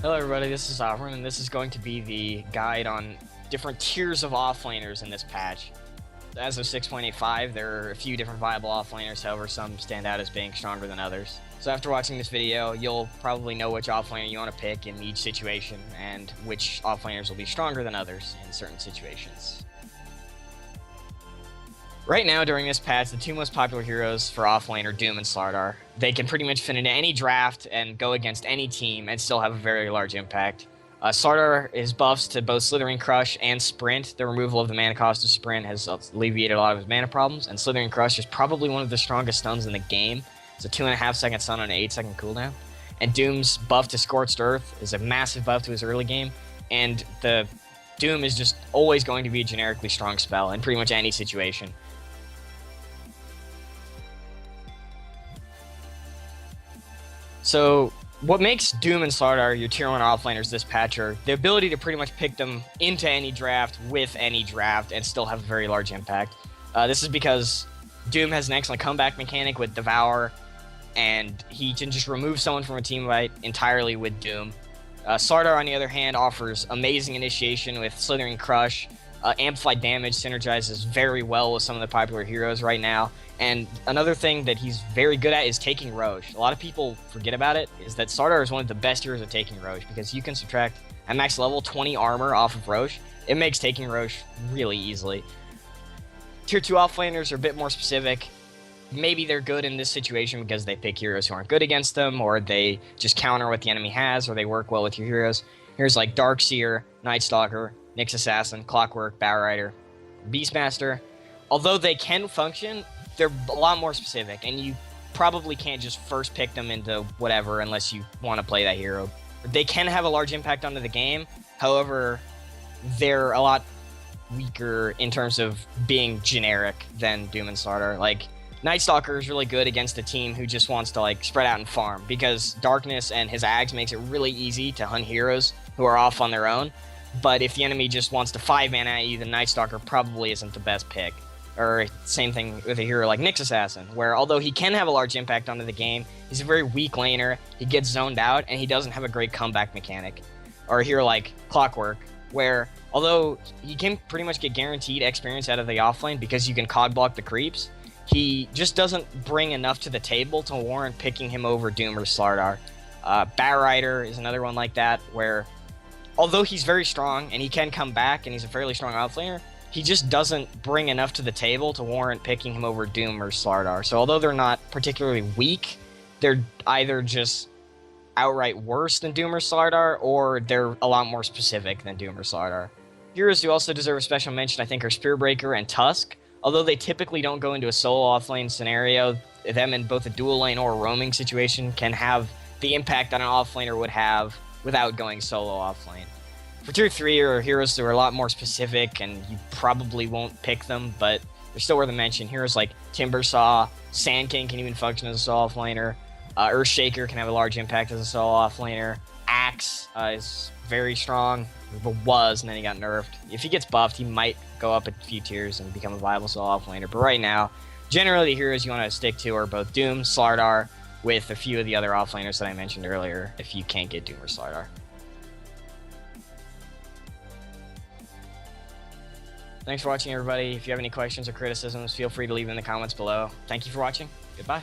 Hello everybody, this is Offlaners, and this is going to be the guide on different tiers of offlaners in this patch. As of 6.85, there are a few different viable offlaners, however some stand out as being stronger than others. So after watching this video, you'll probably know which offlaner you want to pick in each situation, and which offlaners will be stronger than others in certain situations. Right now, during this patch, the two most popular heroes for offlane are Doom and Sardar. They can pretty much fit into any draft and go against any team and still have a very large impact. Sardar is buffs to both Slithering Crush and Sprint. The removal of the mana cost of Sprint has alleviated a lot of his mana problems, and Slithering Crush is probably one of the strongest stuns in the game. It's a 2.5 second stun on an 8 second cooldown. And Doom's buff to Scorched Earth is a massive buff to his early game, and the Doom is just always going to be a generically strong spell in pretty much any situation. So, what makes Doom and Sardar your tier 1 offlaners this patch are the ability to pretty much pick them into any draft with any draft and still have a very large impact. This is because Doom has an excellent comeback mechanic with Devour, and he can just remove someone from a team fight entirely with Doom. Sardar, on the other hand, offers amazing initiation with Slithering Crush. Amplified damage synergizes very well with some of the popular heroes right now. And another thing that he's very good at is taking Roche. A lot of people forget about it, is that Sardar is one of the best heroes at taking Roche, because you can subtract, at max level, 20 armor off of Roche. It makes taking Roche really easily. Tier 2 offlaners are a bit more specific. Maybe they're good in this situation because they pick heroes who aren't good against them, or they just counter what the enemy has, or they work well with your heroes. Here's like Darkseer, Nightstalker, Nyx Assassin, Clockwork, Batrider, Beastmaster. Although they can function, they're a lot more specific, and you probably can't just first pick them into whatever unless you want to play that hero. They can have a large impact onto the game, however, they're a lot weaker in terms of being generic than Doom and Sardar. Like, Nightstalker is really good against a team who just wants to like spread out and farm, because Darkness and his Ags makes it really easy to hunt heroes who are off on their own. But if the enemy just wants to 5-man at you, then Nightstalker probably isn't the best pick. Or same thing with a hero like Nyx Assassin, where although he can have a large impact onto the game, he's a very weak laner, he gets zoned out, and he doesn't have a great comeback mechanic. Or a hero like Clockwork, where although he can pretty much get guaranteed experience out of the offlane because you can cog block the creeps, he just doesn't bring enough to the table to warrant picking him over Doom or Sardar. Batrider is another one like that, where although he's very strong and he can come back and he's a fairly strong offlaner, he just doesn't bring enough to the table to warrant picking him over Doom or Sardar. So although they're not particularly weak, they're either just outright worse than Doom or Sardar, or they're a lot more specific than Doom or Sardar. Heroes who also deserve a special mention, I think, are Spearbreaker and Tusk. Although they typically don't go into a solo offlane scenario, them in both a dual lane or a roaming situation can have the impact that an offlaner would have without going solo offlane. For tier 3 are heroes that are a lot more specific, and you probably won't pick them, but they're still worth a mention. Heroes like Timbersaw, Sand King can even function as a solo offlaner. Earthshaker can have a large impact as a solo offlaner. Axe is very strong, but was, and then he got nerfed. If he gets buffed, he might go up a few tiers and become a viable solo offlaner, but right now, generally the heroes you want to stick to are both Doom, Sardar, with a few of the other offlaners that I mentioned earlier, if you can't get Doom or Sardar. Thanks for watching, everybody. If you have any questions or criticisms, feel free to leave them in the comments below. Thank you for watching. Goodbye.